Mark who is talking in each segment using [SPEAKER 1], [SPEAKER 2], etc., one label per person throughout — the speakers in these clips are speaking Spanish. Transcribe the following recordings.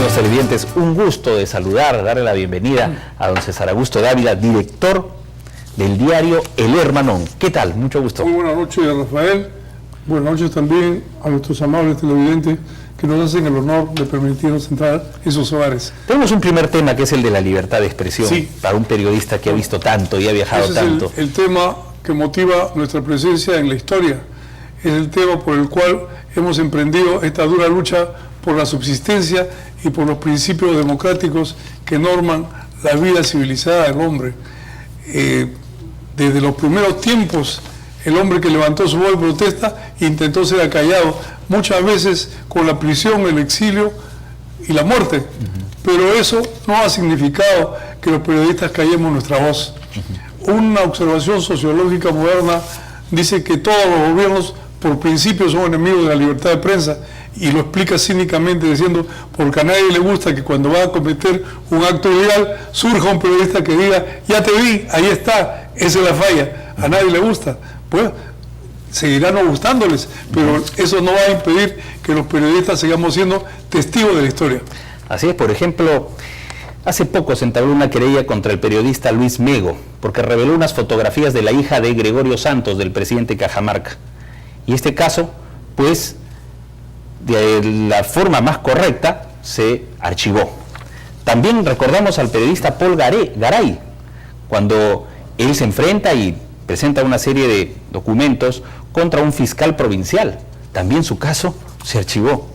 [SPEAKER 1] Amigos televidentes, un gusto de saludar, darle la bienvenida a don César Augusto Dávila, director del diario El Hermanón. ¿Qué tal? Mucho gusto.
[SPEAKER 2] Muy buenas noches, Rafael. Buenas noches también a nuestros amables televidentes que nos hacen el honor de permitirnos entrar en sus hogares.
[SPEAKER 1] Tenemos un primer tema que es el de la libertad de expresión,
[SPEAKER 2] sí,
[SPEAKER 1] para un periodista que ha visto tanto y ha viajado
[SPEAKER 2] ese
[SPEAKER 1] tanto.
[SPEAKER 2] Es el tema que motiva nuestra presencia en la historia. Es el tema por el cual hemos emprendido esta dura lucha por la subsistencia y por los principios democráticos que norman la vida civilizada del hombre. Desde los primeros tiempos, el hombre que levantó su voz de protesta intentó ser acallado, muchas veces con la prisión, el exilio y la muerte. Pero eso no ha significado que los periodistas callemos nuestra voz. Una observación sociológica moderna dice que todos los gobiernos por principio son enemigos de la libertad de prensa, y lo explica cínicamente diciendo, porque a nadie le gusta que cuando va a cometer un acto ilegal surja un periodista que diga, ya te vi, ahí está, esa es la falla. A nadie le gusta. Pues seguirá no gustándoles, pero eso no va a impedir que los periodistas sigamos siendo testigos de la historia.
[SPEAKER 1] Así es. Por ejemplo, hace poco se entabló una querella contra el periodista Luis Mego, porque reveló unas fotografías de la hija de Gregorio Santos, del presidente Cajamarca. Y este caso, pues, de la forma más correcta, se archivó. También recordamos al periodista Paul Garay, cuando él se enfrenta y presenta una serie de documentos contra un fiscal provincial. También su caso se archivó.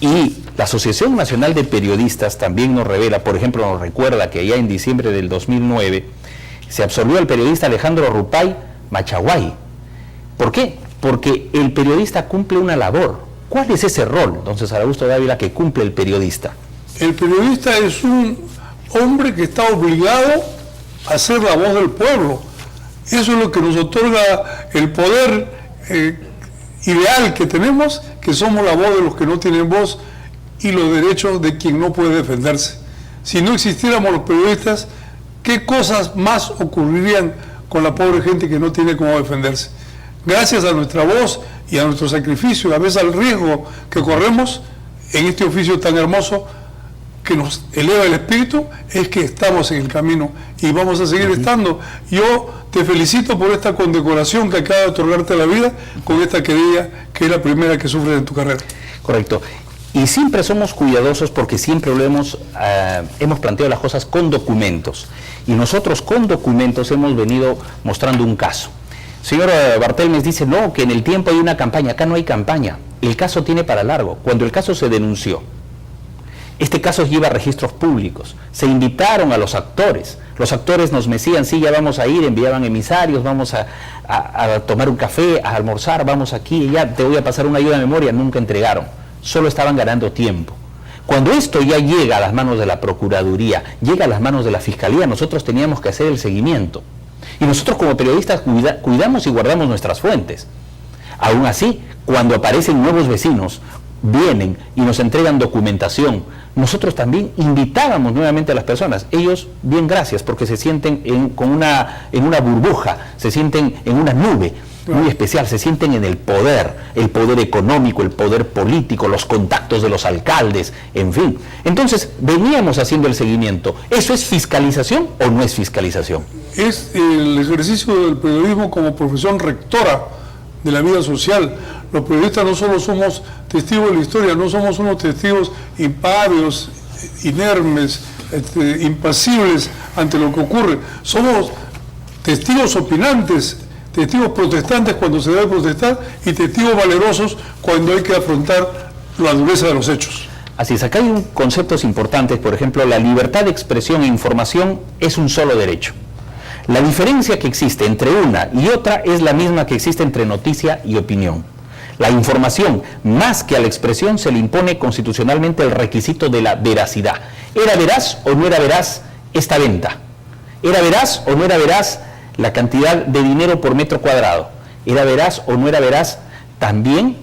[SPEAKER 1] Y la Asociación Nacional de Periodistas también nos revela, por ejemplo, nos recuerda que ya en diciembre del 2009 se absolvió al periodista Alejandro Rupay Machaguay. ¿Por qué? Porque el periodista cumple una labor. ¿Cuál es ese rol, don César Augusto Dávila, que cumple el periodista?
[SPEAKER 2] El periodista es un hombre que está obligado a ser la voz del pueblo. Eso es lo que nos otorga el poder ideal que tenemos, que somos la voz de los que no tienen voz y los derechos de quien no puede defenderse. Si no existiéramos los periodistas, ¿qué cosas más ocurrirían con la pobre gente que no tiene cómo defenderse? Gracias a nuestra voz y a nuestro sacrificio, a veces al riesgo que corremos en este oficio tan hermoso que nos eleva el espíritu, es que estamos en el camino y vamos a seguir estando. Yo te felicito por esta condecoración que acaba de otorgarte la vida con esta querella, que es la primera que sufres en tu carrera.
[SPEAKER 1] Correcto. Y siempre somos cuidadosos porque siempre lo hemos planteado las cosas con documentos. Y nosotros con documentos hemos venido mostrando un caso. Señor Bartelmes dice, no, que en el tiempo hay una campaña. Acá no hay campaña. El caso tiene para largo. Cuando el caso se denunció, este caso lleva registros públicos. Se invitaron a los actores. Los actores nos decían, sí, ya vamos a ir, enviaban emisarios, vamos a tomar un café, a almorzar, vamos aquí, ya te voy a pasar una ayuda de memoria. Nunca entregaron. Solo estaban ganando tiempo. Cuando esto ya llega a las manos de la Procuraduría, llega a las manos de la Fiscalía, nosotros teníamos que hacer el seguimiento. Y nosotros como periodistas cuidamos y guardamos nuestras fuentes. Aún así, cuando aparecen nuevos vecinos, vienen y nos entregan documentación, nosotros también invitábamos nuevamente a las personas. Ellos, bien, gracias, porque se sienten en una burbuja, se sienten en una nube muy especial, se sienten en el poder económico, el poder político, los contactos de los alcaldes, en fin. Entonces, veníamos haciendo el seguimiento. ¿Eso es fiscalización o no es fiscalización?
[SPEAKER 2] Es el ejercicio del periodismo como profesión rectora de la vida social. Los periodistas no solo somos testigos de la historia, no somos unos testigos impávidos, inermes, impasibles ante lo que ocurre. Somos testigos opinantes, testigos protestantes cuando se debe protestar y testigos valerosos cuando hay que afrontar la dureza de los hechos.
[SPEAKER 1] Así es, acá hay conceptos importantes. Por ejemplo, la libertad de expresión e información es un solo derecho. La diferencia que existe entre una y otra es la misma que existe entre noticia y opinión. La información, más que a la expresión, se le impone constitucionalmente el requisito de la veracidad. ¿Era veraz o no era veraz esta venta? ¿Era veraz o no era veraz la cantidad de dinero por metro cuadrado? ¿Era veraz o no era veraz también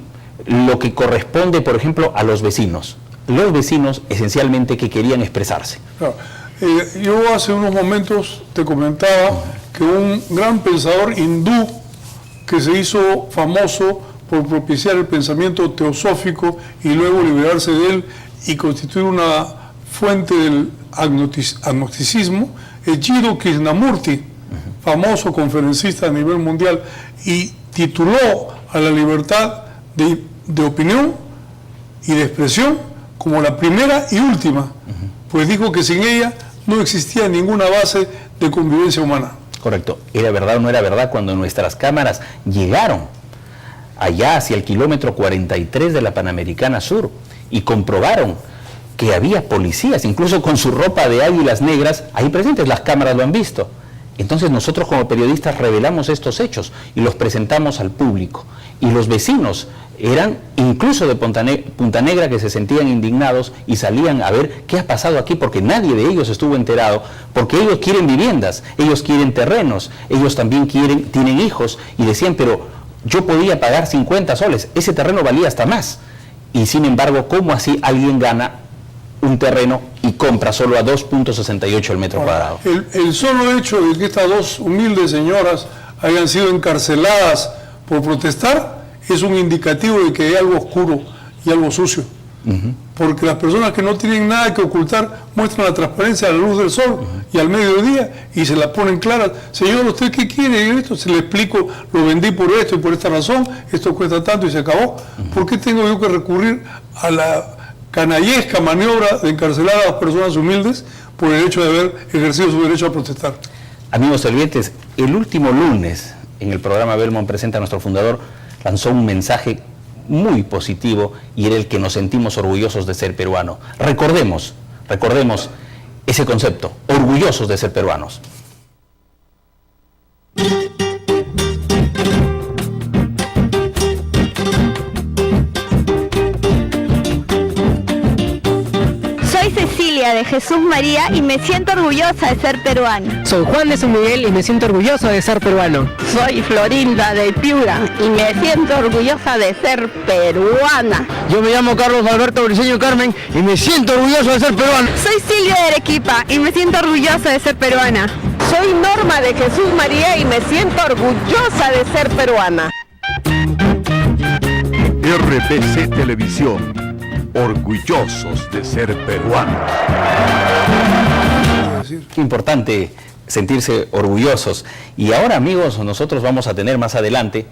[SPEAKER 1] lo que corresponde, por ejemplo, a los vecinos? Los vecinos, esencialmente, que querían expresarse.
[SPEAKER 2] Claro. Yo hace unos momentos te comentaba que un gran pensador hindú que se hizo famoso por propiciar el pensamiento teosófico y luego liberarse de él, y constituir una fuente del agnosticismo, es Jiddu Krishnamurti, famoso conferencista a nivel mundial, y tituló a la libertad de opinión y de expresión como la primera y última, pues dijo que sin ella no existía ninguna base de convivencia humana.
[SPEAKER 1] Correcto. ¿Era verdad o no era verdad cuando nuestras cámaras llegaron allá hacia el kilómetro 43 de la Panamericana Sur y comprobaron que había policías, incluso con su ropa de águilas negras, ahí presentes? Las cámaras lo han visto. Entonces nosotros como periodistas revelamos estos hechos y los presentamos al público. Y los vecinos eran incluso de Punta Negra que se sentían indignados y salían a ver qué ha pasado aquí, porque nadie de ellos estuvo enterado, porque ellos quieren viviendas, ellos quieren terrenos, ellos también tienen hijos, y decían, pero yo podía pagar 50 soles, ese terreno valía hasta más. Y sin embargo, ¿cómo así alguien gana un terreno y compra solo a 2.68 el metro cuadrado?
[SPEAKER 2] El solo hecho de que estas dos humildes señoras hayan sido encarceladas por protestar es un indicativo de que hay algo oscuro y algo sucio. Porque las personas que no tienen nada que ocultar muestran la transparencia a la luz del sol y al mediodía y se la ponen claras. Señor, ¿usted qué quiere? Y esto se le explico, lo vendí por esto y por esta razón, esto cuesta tanto y se acabó. ¿Por qué tengo yo que recurrir a la canallesca maniobra de encarcelar a las personas humildes por el hecho de haber ejercido su derecho a protestar?
[SPEAKER 1] Amigos televidentes, el último lunes en el programa Belmont Presenta, nuestro fundador lanzó un mensaje muy positivo y era el que nos sentimos orgullosos de ser peruano. Recordemos ese concepto, orgullosos de ser peruanos.
[SPEAKER 3] Soy Cecilia de Jesús María y me siento orgullosa de ser peruana.
[SPEAKER 4] Soy Juan de San Miguel y me siento orgulloso de ser peruano.
[SPEAKER 5] Soy Florinda de Piura y me siento orgullosa de ser peruana.
[SPEAKER 6] Yo me llamo Carlos Alberto Briceño Carmen y me siento orgulloso de ser peruano.
[SPEAKER 3] Soy Silvia de Arequipa y me siento orgullosa de ser peruana.
[SPEAKER 5] Soy Norma de Jesús María y me siento orgullosa de ser peruana.
[SPEAKER 7] RPC Televisión, orgullosos de ser peruanos.
[SPEAKER 1] Qué importante sentirse orgullosos. Y ahora, amigos, nosotros vamos a tener más adelante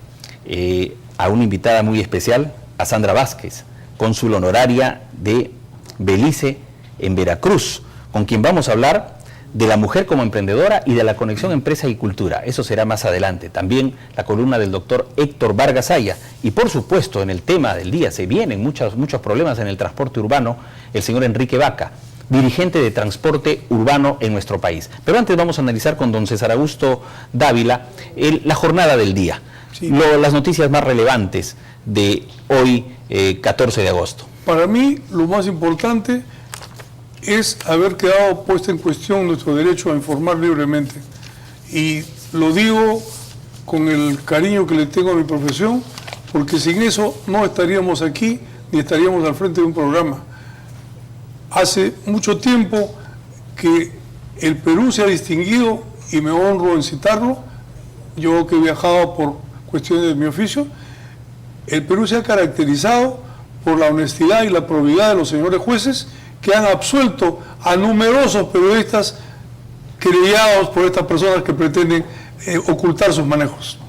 [SPEAKER 1] a una invitada muy especial, a Sandra Vázquez, cónsul honoraria de Belice en Veracruz, con quien vamos a hablar de la mujer como emprendedora y de la conexión empresa y cultura. Eso será más adelante. También la columna del doctor Héctor Vargas Aya. Y por supuesto, en el tema del día, se vienen muchos problemas en el transporte urbano, el señor Enrique Vaca, dirigente de transporte urbano en nuestro país. Pero antes vamos a analizar con don César Augusto Dávila la jornada del día, sí, las noticias más relevantes de hoy, 14 de agosto.
[SPEAKER 2] Para mí, lo más importante es haber quedado puesto en cuestión nuestro derecho a informar libremente. Y lo digo con el cariño que le tengo a mi profesión, porque sin eso no estaríamos aquí ni estaríamos al frente de un programa. Hace mucho tiempo que el Perú se ha distinguido, y me honro en citarlo, yo que he viajado por cuestiones de mi oficio, el Perú se ha caracterizado por la honestidad y la probidad de los señores jueces que han absuelto a numerosos periodistas querellados por estas personas que pretenden ocultar sus manejos.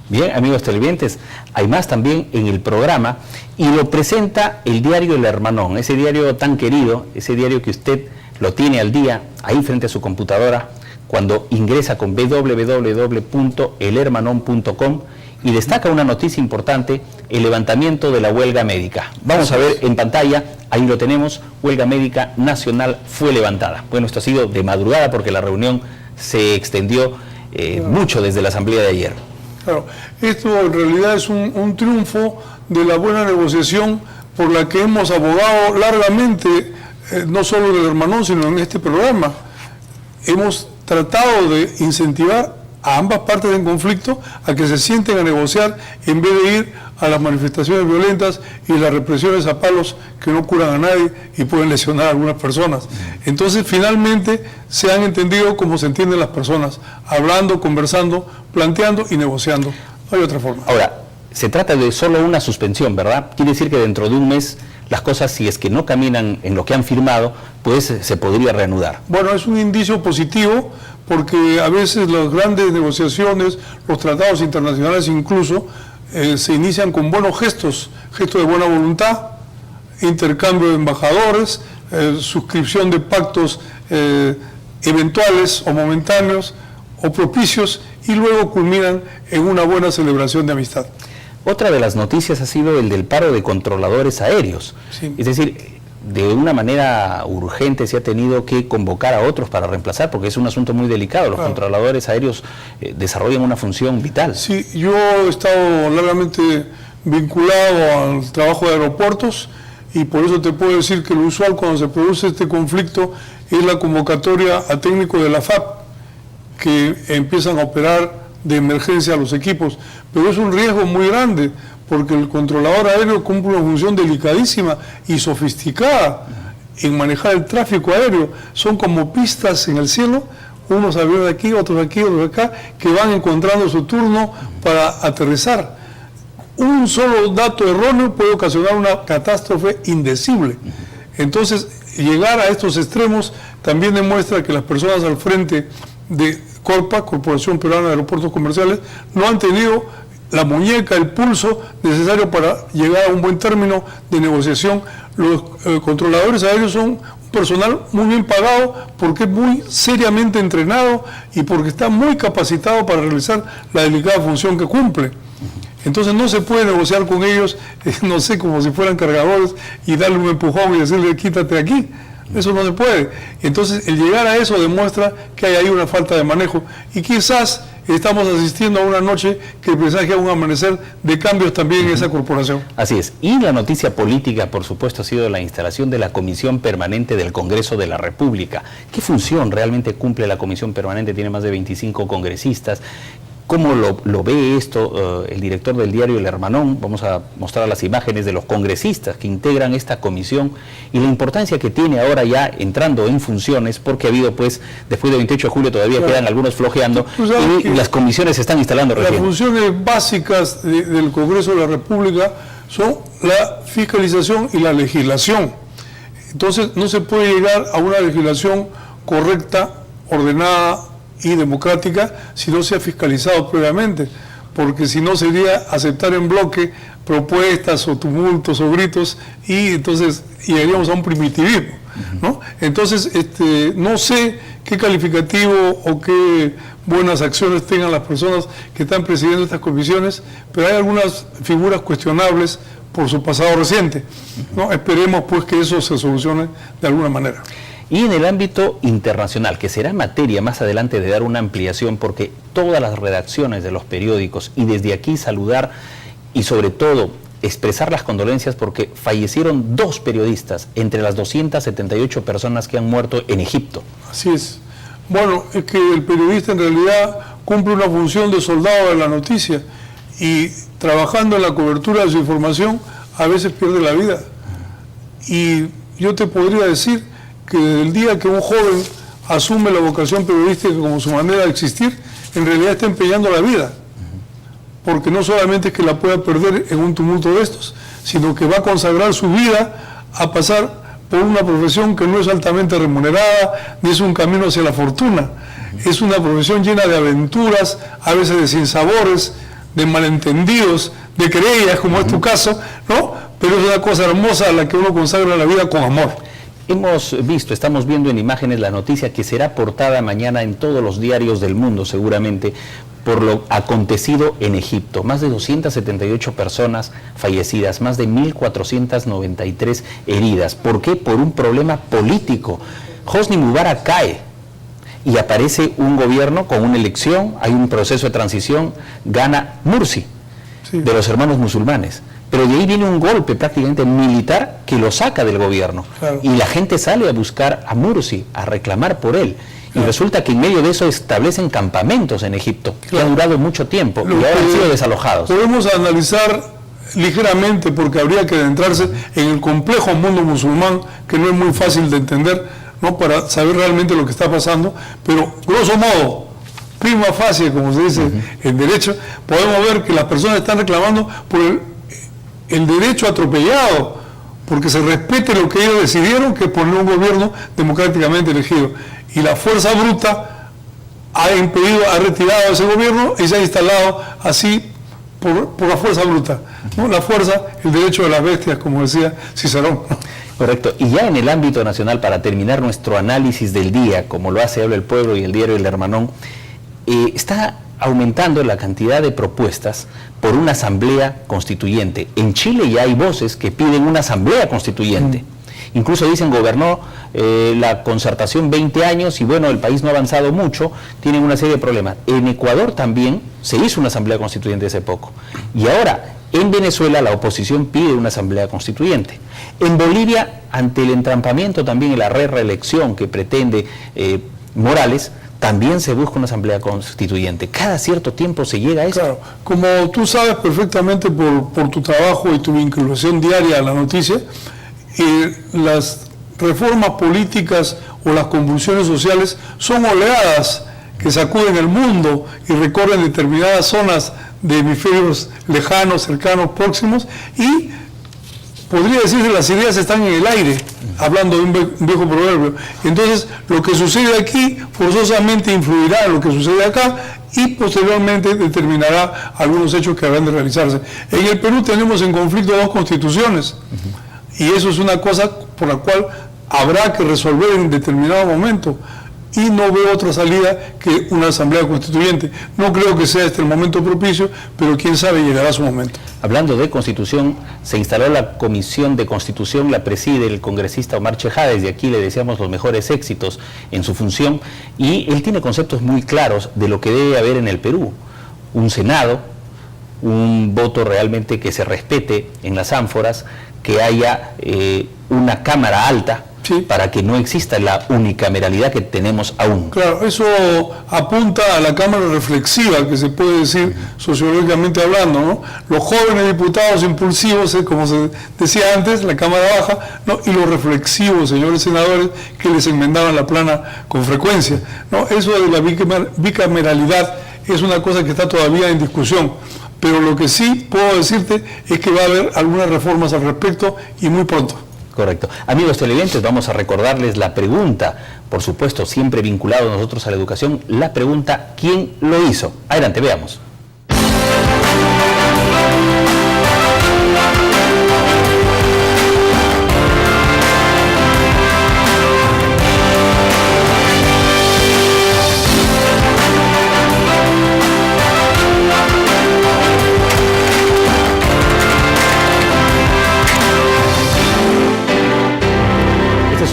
[SPEAKER 1] Bien, amigos televidentes, hay más también en el programa y lo presenta el diario El Hermanón, ese diario tan querido, ese diario que usted lo tiene al día ahí frente a su computadora cuando ingresa con www.elhermanon.com y destaca una noticia importante, el levantamiento de la huelga médica. Vamos a ver en pantalla, ahí lo tenemos, huelga médica nacional fue levantada. Bueno, esto ha sido de madrugada porque la reunión se extendió mucho desde la asamblea de ayer.
[SPEAKER 2] Claro, esto en realidad es un triunfo de la buena negociación por la que hemos abogado largamente, no solo en El Hermanón, sino en este programa. Hemos tratado de incentivar a ambas partes en conflicto a que se sienten a negociar en vez de ir a las manifestaciones violentas y las represiones a palos que no curan a nadie y pueden lesionar a algunas personas. Entonces finalmente se han entendido como se entienden las personas, hablando, conversando, planteando y negociando. No hay otra forma.
[SPEAKER 1] Ahora, se trata de solo una suspensión, ¿verdad? Quiere decir que dentro de un mes las cosas, si es que no caminan en lo que han firmado, pues se podría reanudar.
[SPEAKER 2] Bueno, es un indicio positivo, porque a veces las grandes negociaciones, los tratados internacionales incluso, se inician con buenos gestos de buena voluntad, intercambio de embajadores, suscripción de pactos eventuales o momentáneos o propicios, y luego culminan en una buena celebración de amistad.
[SPEAKER 1] Otra de las noticias ha sido el del paro de controladores aéreos.
[SPEAKER 2] Sí.
[SPEAKER 1] Es decir, de una manera urgente se ha tenido que convocar a otros para reemplazar, porque es un asunto muy delicado. Los controladores aéreos desarrollan una función vital.
[SPEAKER 2] Sí, yo he estado largamente vinculado al trabajo de aeropuertos, y por eso te puedo decir que lo usual cuando se produce este conflicto es la convocatoria a técnicos de la FAP, que empiezan a operar de emergencia a los equipos, pero es un riesgo muy grande, porque el controlador aéreo cumple una función delicadísima y sofisticada en manejar el tráfico aéreo. Son como pistas en el cielo, unos aviones aquí, otros acá, que van encontrando su turno para aterrizar. Un solo dato erróneo puede ocasionar una catástrofe indecible. Entonces, llegar a estos extremos también demuestra que las personas al frente de Corpa, Corporación Peruana de Aeropuertos Comerciales, no han tenido la muñeca, el pulso necesario para llegar a un buen término de negociación. Los controladores aéreos son un personal muy bien pagado, porque es muy seriamente entrenado y porque está muy capacitado para realizar la delicada función que cumple. Entonces no se puede negociar con ellos, no sé, como si fueran cargadores, y darle un empujón y decirle quítate aquí. Eso no se puede. Entonces, el llegar a eso demuestra que hay ahí una falta de manejo, y quizás estamos asistiendo a una noche que presagia un amanecer de cambios también en esa corporación.
[SPEAKER 1] Así es. Y la noticia política, por supuesto, ha sido la instalación de la Comisión Permanente del Congreso de la República. ¿Qué función realmente cumple la Comisión Permanente? Tiene más de 25 congresistas. ¿Cómo lo ve esto el director del diario El Hermanón? Vamos a mostrar las imágenes de los congresistas que integran esta comisión y la importancia que tiene ahora ya entrando en funciones, porque ha habido, pues, después del 28 de julio todavía quedan algunos flojeando y las comisiones se están instalando recién.
[SPEAKER 2] Las funciones básicas del Congreso de la República son la fiscalización y la legislación. Entonces no se puede llegar a una legislación correcta, ordenada y democrática si no se ha fiscalizado previamente, porque si no sería aceptar en bloque propuestas o tumultos o gritos, y entonces llegaríamos a un primitivismo, ¿no? Entonces no sé qué calificativo o qué buenas acciones tengan las personas que están presidiendo estas comisiones, pero hay algunas figuras cuestionables por su pasado reciente, ¿no? Esperemos pues que eso se solucione de alguna manera.
[SPEAKER 1] Y en el ámbito internacional, que será materia más adelante de dar una ampliación, porque todas las redacciones de los periódicos, y desde aquí saludar y sobre todo expresar las condolencias, porque fallecieron 2 periodistas entre las 278 personas que han muerto en Egipto.
[SPEAKER 2] Así es. Bueno, es que el periodista en realidad cumple una función de soldado de la noticia, y trabajando en la cobertura de su información a veces pierde la vida. Y yo te podría decir que desde el día que un joven asume la vocación periodística como su manera de existir, en realidad está empeñando la vida, porque no solamente es que la pueda perder en un tumulto de estos, sino que va a consagrar su vida a pasar por una profesión que no es altamente remunerada, ni es un camino hacia la fortuna. Es una profesión llena de aventuras, a veces de sinsabores, de malentendidos, de querellas, como es tu caso, ¿no? Pero es una cosa hermosa a la que uno consagra la vida con amor.
[SPEAKER 1] Estamos viendo en imágenes la noticia que será portada mañana en todos los diarios del mundo seguramente, por lo acontecido en Egipto. Más de 278 personas fallecidas, más de 1.493 heridas. ¿Por qué? Por un problema político. Hosni Mubarak cae y aparece un gobierno con una elección, hay un proceso de transición, gana Mursi, de los hermanos musulmanes. Pero de ahí viene un golpe prácticamente militar que lo saca del gobierno. Claro. Y la gente sale a buscar a Mursi, a reclamar por él. Claro. Y resulta que en medio de eso establecen campamentos en Egipto, claro, que han durado mucho tiempo y ahora han sido desalojados.
[SPEAKER 2] Podemos analizar ligeramente, porque habría que adentrarse en el complejo mundo musulmán, que no es muy fácil de entender, ¿no?, para saber realmente lo que está pasando, pero grosso modo, prima facie, como se dice en derecho, podemos ver que las personas están reclamando por el derecho atropellado porque se respete lo que ellos decidieron, que es poner un gobierno democráticamente elegido. Y la fuerza bruta ha impedido, ha retirado ese gobierno y se ha instalado así por la fuerza bruta, ¿no? La fuerza, el derecho de las bestias, como decía Cicerón.
[SPEAKER 1] Correcto. Y ya en el ámbito nacional, para terminar nuestro análisis del día, como lo hace Habla el Pueblo y el diario El Hermanón, está aumentando la cantidad de propuestas por una asamblea constituyente. En Chile ya hay voces que piden una asamblea constituyente. Incluso dicen, gobernó la concertación 20 años y bueno, el país no ha avanzado mucho, tienen una serie de problemas. En Ecuador también se hizo una asamblea constituyente hace poco. Y ahora, en Venezuela, la oposición pide una asamblea constituyente. En Bolivia, ante el entrampamiento también y la reelección que pretende Morales, también se busca una asamblea constituyente. Cada cierto tiempo se llega a eso.
[SPEAKER 2] Claro, como tú sabes perfectamente por tu trabajo y tu vinculación diaria a la noticia, las reformas políticas o las convulsiones sociales son oleadas que sacuden el mundo y recorren determinadas zonas de hemisferios lejanos, cercanos, próximos, y podría decirse las ideas están en el aire, hablando de un viejo proverbio. Entonces, lo que sucede aquí forzosamente influirá en lo que sucede acá y posteriormente determinará algunos hechos que habrán de realizarse. En el Perú tenemos en conflicto dos constituciones, y eso es una cosa por la cual habrá que resolver en determinado momento, y no veo otra salida que una asamblea constituyente. No creo que sea este el momento propicio, pero quién sabe, llegará su momento.
[SPEAKER 1] Hablando de Constitución, se instaló la Comisión de Constitución, la preside el congresista Omar Chejá. Desde aquí le deseamos los mejores éxitos en su función, y él tiene conceptos muy claros de lo que debe haber en el Perú. Un Senado, un voto realmente que se respete en las ánforas, que haya una Cámara alta, sí, para que no exista la unicameralidad que tenemos aún.
[SPEAKER 2] Claro, eso apunta a la Cámara reflexiva, que se puede decir sociológicamente hablando, ¿no? Los jóvenes diputados impulsivos, como se decía antes, la Cámara baja, ¿no? Y los reflexivos, señores senadores, que les enmendaban la plana con frecuencia, ¿no? Eso de la bicameralidad es una cosa que está todavía en discusión. Pero lo que sí puedo decirte es que va a haber algunas reformas al respecto y muy pronto.
[SPEAKER 1] Correcto. Amigos televidentes, vamos a recordarles la pregunta, por supuesto, siempre vinculado nosotros a la educación, la pregunta, ¿quién lo hizo? Adelante, veamos.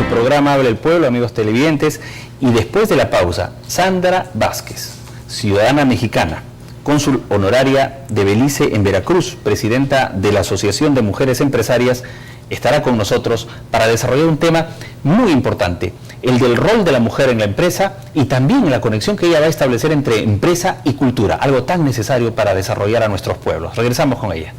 [SPEAKER 1] Programa Habla el Pueblo, amigos televidentes, y después de la pausa, Sandra Vázquez, ciudadana mexicana, cónsul honoraria de Belice en Veracruz, presidenta de la Asociación de Mujeres Empresarias, estará con nosotros para desarrollar un tema muy importante, el del rol de la mujer en la empresa y también la conexión que ella va a establecer entre empresa y cultura, algo tan necesario para desarrollar a nuestros pueblos. Regresamos con ella.